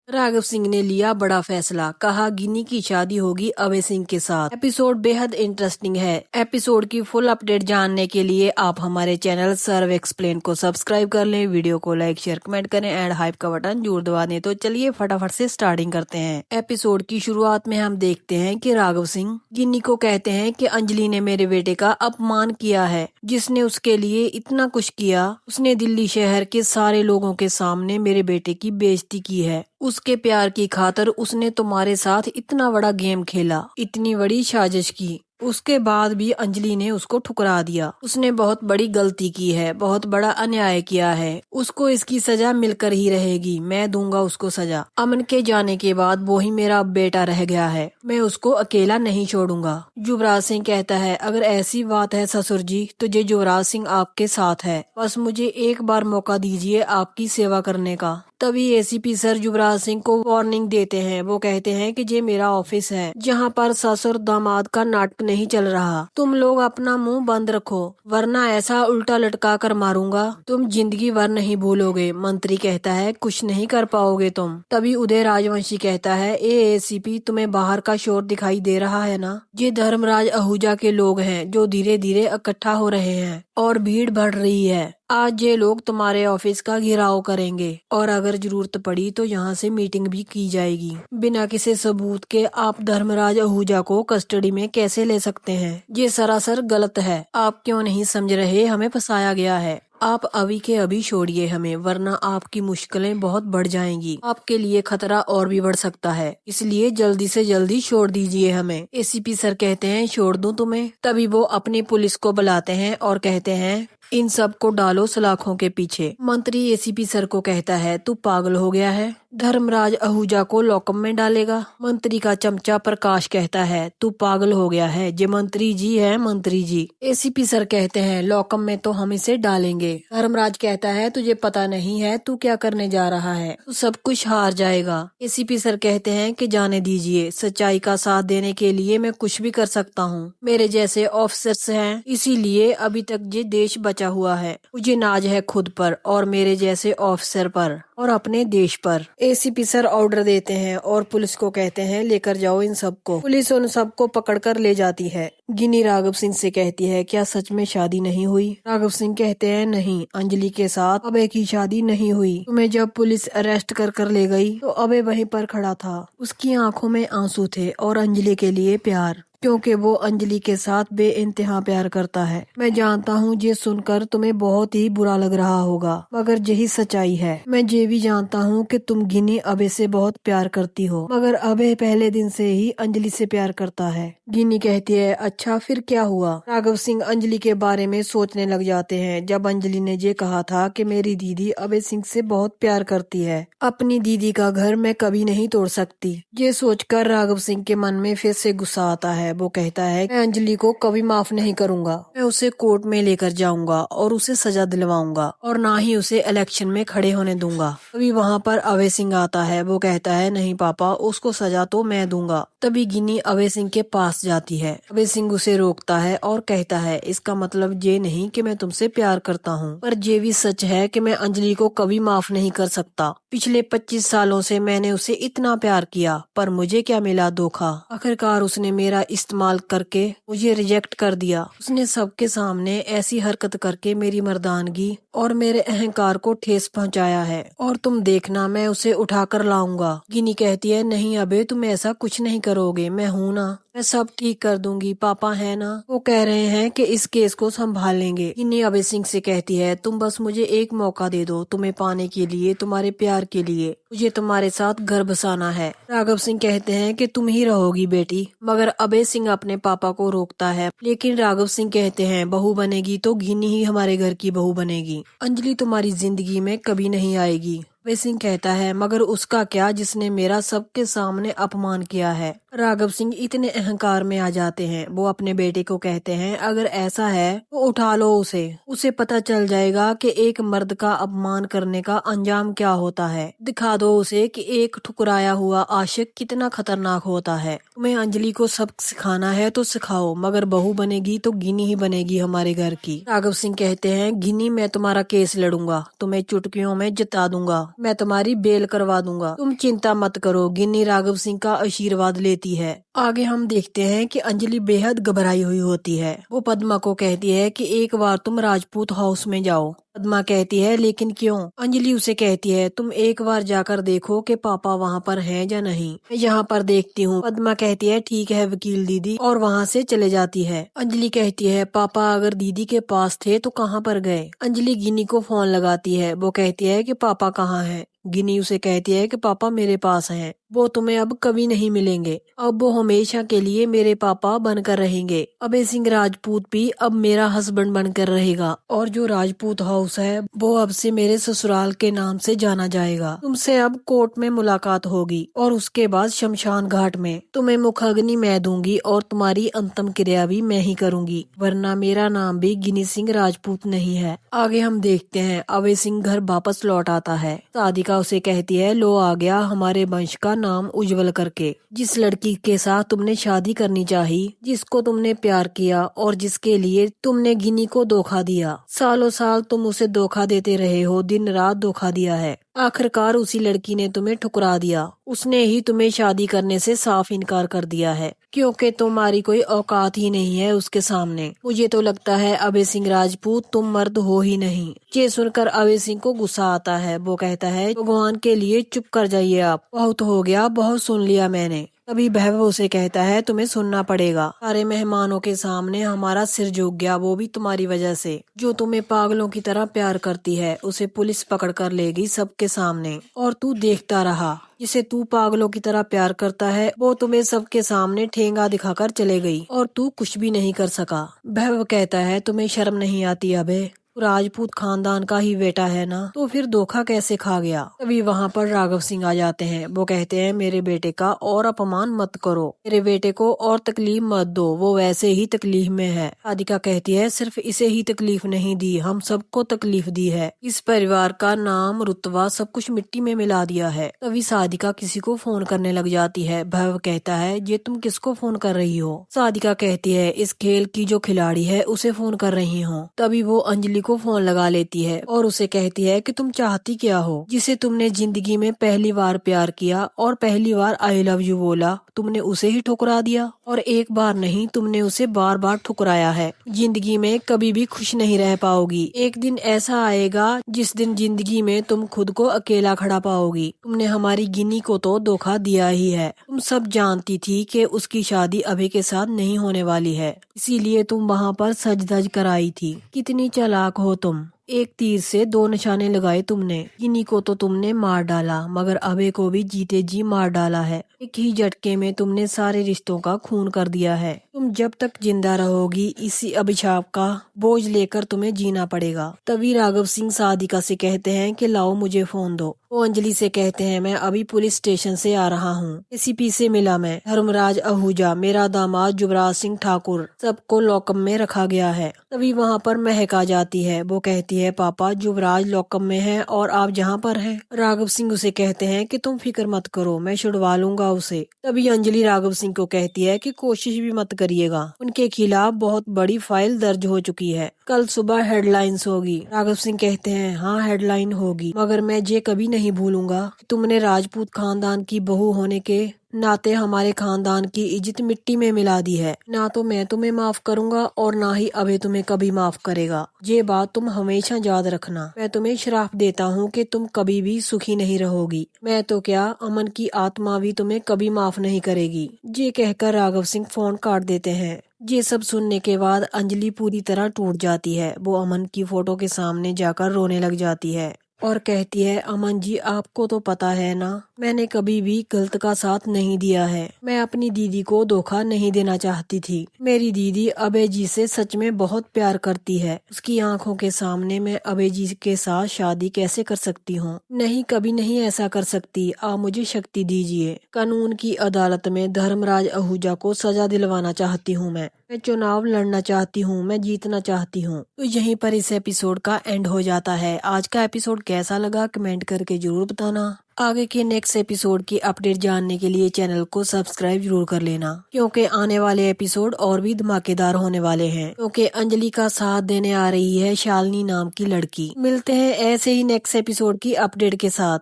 राघव सिंह ने लिया बड़ा फैसला, कहा गिन्नी की शादी होगी अभय सिंह के साथ। एपिसोड बेहद इंटरेस्टिंग है। एपिसोड की फुल अपडेट जानने के लिए आप हमारे चैनल सर्व एक्सप्लेन को सब्सक्राइब कर लें, वीडियो को लाइक शेयर कमेंट करें एंड हाइप का बटन जरूर दबा दें। तो चलिए फटाफट से स्टार्टिंग करते हैं। एपिसोड की शुरुआत में हम देखते हैं कि राघव सिंह गिन्नी को कहते हैं कि अंजलि ने मेरे बेटे का अपमान किया है, जिसने उसके लिए इतना कुछ किया। उसने दिल्ली शहर के सारे लोगों के सामने मेरे बेटे की बेइज्जती की है। उसके प्यार की खातिर उसने तुम्हारे साथ इतना बड़ा गेम खेला, इतनी बड़ी साजिश की। उसके बाद भी अंजलि ने उसको ठुकरा दिया। उसने बहुत बड़ी गलती की है, बहुत बड़ा अन्याय किया है। उसको इसकी सजा मिलकर ही रहेगी। मैं दूंगा उसको सजा। अमन के जाने के बाद वो ही मेरा बेटा रह गया है। मैं उसको अकेला नहीं छोड़ूंगा। युवराज सिंह कहता है, अगर ऐसी बात है ससुर जी तो ये युवराज सिंह आपके साथ है। बस मुझे एक बार मौका दीजिए आपकी सेवा करने का। तभी एसीपी सर युवराज सिंह को वार्निंग देते हैं। वो कहते हैं कि ये मेरा ऑफिस है, जहाँ पर ससुर दामाद का नाटक नहीं चल रहा। तुम लोग अपना मुंह बंद रखो, वरना ऐसा उल्टा लटका कर मारूंगा तुम जिंदगी भर नहीं भूलोगे। मंत्री कहता है, कुछ नहीं कर पाओगे तुम। तभी उदय राजवंशी कहता है, एसीपी तुम्हें बाहर का शोर दिखाई दे रहा है ना? ये धर्मराज आहूजा के लोग हैं जो धीरे धीरे इकट्ठा हो रहे हैं और भीड़ बढ़ रही है। आज ये लोग तुम्हारे ऑफिस का घेराव करेंगे और अगर जरूरत पड़ी तो यहाँ से मीटिंग भी की जाएगी। बिना किसी सबूत के आप धर्मराज आहूजा को कस्टडी में कैसे ले सकते हैं? ये सरासर गलत है। आप क्यों नहीं समझ रहे? हमें फंसाया गया है। आप अभी के अभी छोड़िए हमें, वरना आपकी मुश्किलें बहुत बढ़ जाएंगी। आपके लिए खतरा और भी बढ़ सकता है, इसलिए जल्दी से जल्दी छोड़ दीजिए हमें। एसीपी सर कहते हैं, छोड़ दूं तुम्हें? तभी वो अपनी पुलिस को बुलाते हैं और कहते हैं, इन सब को डालो सलाखों के पीछे। मंत्री एसीपी सर को कहता है, तू पागल हो गया है? धर्मराज आहूजा को लॉकअप में डालेगा? मंत्री का चमचा प्रकाश कहता है, तू पागल हो गया है? ये मंत्री जी है, मंत्री जी। एसीपी सर कहते हैं, लॉकअप में तो हम इसे डालेंगे। धर्मराज कहता है, तुझे पता नहीं है तू क्या करने जा रहा है? तू सब कुछ हार जाएगा। एसीपी सर कहते हैं कि जाने दीजिए, सच्चाई का साथ देने के लिए मैं कुछ भी कर सकता हूँ। मेरे जैसे ऑफिसर्स हैं, इसीलिए अभी तक ये देश बचा हुआ है। मुझे नाज है खुद पर और मेरे जैसे ऑफिसर पर और अपने देश पर। एसीपी सर ऑर्डर देते हैं और पुलिस को कहते हैं, लेकर जाओ इन सबको। पुलिस उन सबको पकड़कर ले जाती है। गिन्नी राघव सिंह से कहती है, क्या सच में शादी नहीं हुई? राघव सिंह कहते हैं, नहीं, अंजलि के साथ अभय की शादी नहीं हुई। तुम्हें जब पुलिस अरेस्ट कर ले गई तो अभय वहीं पर खड़ा था। उसकी आंखों में आंसू थे और अंजलि के लिए प्यार, क्योंकि वो अंजलि के साथ बेइंतहा प्यार करता है। मैं जानता हूँ ये सुनकर तुम्हें बहुत ही बुरा लग रहा होगा, मगर यही सच्चाई है। मैं ये भी जानता हूँ कि तुम गिन्नी अभय से बहुत प्यार करती हो, मगर अभय पहले दिन से ही अंजलि से प्यार करता है। गिन्नी कहती है, अच्छा फिर क्या हुआ? राघव सिंह अंजलि के बारे में सोचने लग जाते हैं। जब अंजलि ने ये कहा था कि मेरी दीदी अभय सिंह से बहुत प्यार करती है, अपनी दीदी का घर मैं कभी नहीं तोड़ सकती, ये सोचकर राघव सिंह के मन में फिर से गुस्सा आता है। वो कहता है, मैं अंजलि को कभी माफ नहीं करूंगा। मैं उसे कोर्ट में लेकर जाऊंगा और उसे सजा दिलवाऊंगा और ना ही उसे इलेक्शन में खड़े होने दूंगा। तभी वहाँ पर अभय सिंह आता है। वो कहता है, नहीं पापा, उसको सजा तो मैं दूंगा। तभी गिन्नी अभय सिंह के पास जाती है। अभय सिंह उसे रोकता है और कहता है, इसका मतलब ये नहीं कि मैं तुमसे प्यार करता हूँ, पर ये भी सच है कि मैं अंजलि को कभी माफ नहीं कर सकता। पिछले 25 सालों से मैंने उसे इतना प्यार किया, पर मुझे क्या मिला? धोखा। आखिरकार उसने मेरा इस्तेमाल करके मुझे रिजेक्ट कर दिया। उसने सबके सामने ऐसी हरकत करके मेरी मर्दानगी और मेरे अहंकार को ठेस पहुंचाया है, और तुम देखना मैं उसे उठाकर लाऊंगा। गिन्नी कहती है, नहीं अबे, तुम ऐसा कुछ नहीं करोगे। मैं हूं ना, मैं सब ठीक कर दूंगी। पापा है ना, वो कह रहे हैं कि इस केस को संभालेंगे। गिन्नी अभय सिंह से कहती है, तुम बस मुझे एक मौका दे दो, तुम्हें पाने के लिए, तुम्हारे प्यार के लिए। मुझे तुम्हारे साथ घर बसाना है। राघव सिंह कहते हैं कि तुम ही रहोगी बेटी, मगर अभय सिंह अपने पापा को रोकता है। लेकिन राघव सिंह कहते हैं, बहू बनेगी तो गिन्नी ही हमारे घर की बहू बनेगी। अंजलि तुम्हारी जिंदगी में कभी नहीं आएगी। अभय सिंह कहता है, मगर उसका क्या, जिसने मेरा सबके सामने अपमान किया है। राघव सिंह इतने अहंकार में आ जाते हैं। वो अपने बेटे को कहते हैं, अगर ऐसा है तो उठा लो उसे पता चल जाएगा कि एक मर्द का अपमान करने का अंजाम क्या होता है। दिखा दो उसे कि एक ठुकराया हुआ आशिक कितना खतरनाक होता है। तुम्हें अंजलि को सबक सिखाना है तो सिखाओ, मगर बहू बनेगी तो गिनी ही बनेगी हमारे घर की। राघव सिंह कहते हैं, गिनी मैं तुम्हारा केस लड़ूंगा, तुम्हें चुटकियों में जिता दूंगा, मैं तुम्हारी बेल करवा दूंगा, तुम चिंता मत करो। गिनी राघव सिंह का आशीर्वाद लेती है। आगे हम देखते हैं कि अंजलि बेहद घबराई हुई होती है। वो पद्मा को कहती है कि एक बार तुम राजपूत हाउस में जाओ। पद्मा कहती है, लेकिन क्यों? अंजलि उसे कहती है, तुम एक बार जाकर देखो कि पापा वहाँ पर हैं या नहीं। मैं यहाँ पर देखती हूँ। पद्मा कहती है, ठीक है वकील दीदी, और वहाँ से चले जाती है। अंजलि कहती है, पापा अगर दीदी के पास थे तो कहाँ पर गए? अंजलि गिनी को फोन लगाती है। वो कहती है कि पापा कहाँ हैं? गिनी उसे कहती है कि पापा मेरे पास हैं, वो तुम्हें अब कभी नहीं मिलेंगे, अब वो हमेशा के लिए मेरे पापा बनकर रहेंगे। अभय सिंह राजपूत भी अब मेरा हस्बैंड बनकर रहेगा, और जो राजपूत हाउस है वो अब से मेरे ससुराल के नाम से जाना जाएगा। तुमसे अब कोर्ट में मुलाकात होगी और उसके बाद शमशान घाट में तुम्हें मुखाग्नि मैं दूंगी और तुम्हारी अंतिम क्रिया भी मैं ही करूंगी, वरना मेरा नाम भी गिनी सिंह राजपूत नहीं है। आगे हम देखते हैं अभय सिंह घर वापस लौट आता है। साधिका उसे कहती है, लो आ गया हमारे वंश का नाम उज्जवल करके। जिस लड़की के साथ तुमने शादी करनी चाहिए, जिसको तुमने प्यार किया और जिसके लिए तुमने गिनी को धोखा दिया, सालों साल तुम उसे धोखा देते रहे हो, दिन रात धोखा दिया है। आखिरकार उसी लड़की ने तुम्हें ठुकरा दिया। उसने ही तुम्हें शादी करने से साफ इनकार कर दिया है, क्योंकि तुम्हारी कोई औकात ही नहीं है उसके सामने। मुझे तो लगता है अभय सिंह राजपूत तुम मर्द हो ही नहीं। ये सुनकर अभय सिंह को गुस्सा आता है। वो कहता है, भगवान के लिए चुप कर जाइए आप, बहुत हो गया, बहुत सुन लिया मैंने। तभी वैभव उसे कहता है, तुम्हें सुनना पड़ेगा। सारे मेहमानों के सामने हमारा सिर झुक गया, वो भी तुम्हारी वजह से। जो तुम्हें पागलों की तरह प्यार करती है उसे पुलिस पकड़ कर लेगी सबके सामने, और तू देखता रहा। जिसे तू पागलों की तरह प्यार करता है वो तुम्हें सबके सामने ठेंगा दिखाकर चले गई, और तू कुछ भी नहीं कर सका। वैभव कहता है, तुम्हें शर्म नहीं आती अबे? राजपूत खानदान का ही बेटा है ना, तो फिर धोखा कैसे खा गया? तभी वहाँ पर राघव सिंह आ जाते हैं। वो कहते हैं, मेरे बेटे का और अपमान मत करो, मेरे बेटे को और तकलीफ मत दो, वो वैसे ही तकलीफ में है। राधिका कहती है, सिर्फ इसे ही तकलीफ नहीं दी, हम सबको तकलीफ दी है। इस परिवार का नाम रुतबा सब कुछ मिट्टी में मिला दिया है। तभी साधिका किसी को फोन करने लग जाती है। भैरव कहता है, ये तुम किसको फोन कर रही हो? साधिका कहती है, इस खेल की जो खिलाड़ी है उसे फोन कर रही हूँ। तभी वो अंजलि को फोन लगा लेती है और उसे कहती है कि तुम चाहती क्या हो? जिसे तुमने जिंदगी में पहली बार प्यार किया और पहली बार आई लव यू बोला, तुमने उसे ही ठुकरा दिया। और एक बार नहीं, तुमने उसे बार बार ठुकराया है। जिंदगी में कभी भी खुश नहीं रह पाओगी। एक दिन ऐसा आएगा जिस दिन जिंदगी में तुम खुद को अकेला खड़ा पाओगी। तुमने हमारी गिनी को तो धोखा दिया ही है। तुम सब जानती थी कि उसकी शादी अभय के साथ नहीं होने वाली है, इसीलिए तुम वहाँ पर सज धज कर आई थी। कितनी चालाक हो तुम, एक तीर से दो निशाने लगाए तुमने। गिनी को तो तुमने मार डाला, मगर अभय को भी जीते जी मार डाला है। एक ही झटके में तुमने सारे रिश्तों का खून कर दिया है। तुम जब तक जिंदा रहोगी इसी अभिशाप का बोझ लेकर तुम्हें जीना पड़ेगा। तभी राघव सिंह साधिका से कहते हैं कि लाओ मुझे फोन दो। वो अंजलि से कहते हैं, मैं अभी पुलिस स्टेशन से आ रहा हूँ, एसीपी से मिला मैं। धर्मराज आहूजा, मेरा दामाद युवराज सिंह ठाकुर, सबको लॉकअप में रखा गया है। तभी वहाँ पर महक आ जाती है। वो कहती है, पापा युवराज लॉकअप में है और आप जहाँ पर हैं। राघव सिंह उसे कहते हैं कि तुम फिक्र मत करो, मैं छुड़वा लूंगा उसे। तभी अंजलि राघव सिंह को कहती है कि कोशिश भी मत करिएगा, उनके खिलाफ बहुत बड़ी फाइल दर्ज हो चुकी है, कल सुबह हेडलाइंस होगी। राघव सिंह कहते हैं, हाँ हेडलाइन होगी, मगर मैं ये कभी नहीं भूलूंगा कि तुमने राजपूत खानदान की बहू होने के नाते हमारे खानदान की इज्जत मिट्टी में मिला दी है। ना तो मैं तुम्हें माफ करूंगा और ना ही अभय तुम्हें कभी माफ करेगा। ये बात तुम हमेशा याद रखना। मैं तुम्हें श्राप देता हूँ कि तुम कभी भी सुखी नहीं रहोगी। मैं तो क्या, अमन की आत्मा भी तुम्हें कभी माफ नहीं करेगी। ये कहकर राघव सिंह फोन काट देते हैं। ये सब सुनने के बाद अंजलि पूरी तरह टूट जाती है। वो अमन की फोटो के सामने जाकर रोने लग जाती है। और कहती है, अमन जी आपको तो पता है ना, मैंने कभी भी गलत का साथ नहीं दिया है। मैं अपनी दीदी को धोखा नहीं देना चाहती थी। मेरी दीदी अभय जी से सच में बहुत प्यार करती है। उसकी आंखों के सामने मैं अभय जी के साथ शादी कैसे कर सकती हूँ? नहीं, कभी नहीं ऐसा कर सकती। आप मुझे शक्ति दीजिए। कानून की अदालत में धर्मराज आहूजा को सजा दिलवाना चाहती हूँ। मैं चुनाव लड़ना चाहती हूँ, मैं जीतना चाहती हूँ। तो यहीं पर इस एपिसोड का एंड हो जाता है। आज का एपिसोड कैसा लगा कमेंट करके जरूर बताना। आगे के नेक्स्ट एपिसोड की अपडेट जानने के लिए चैनल को सब्सक्राइब जरूर कर लेना, क्योंकि आने वाले एपिसोड और भी धमाकेदार होने वाले हैं। क्योंकि अंजलि का साथ देने आ रही है शालिनी नाम की लड़की। मिलते हैं ऐसे ही नेक्स्ट एपिसोड की अपडेट के साथ।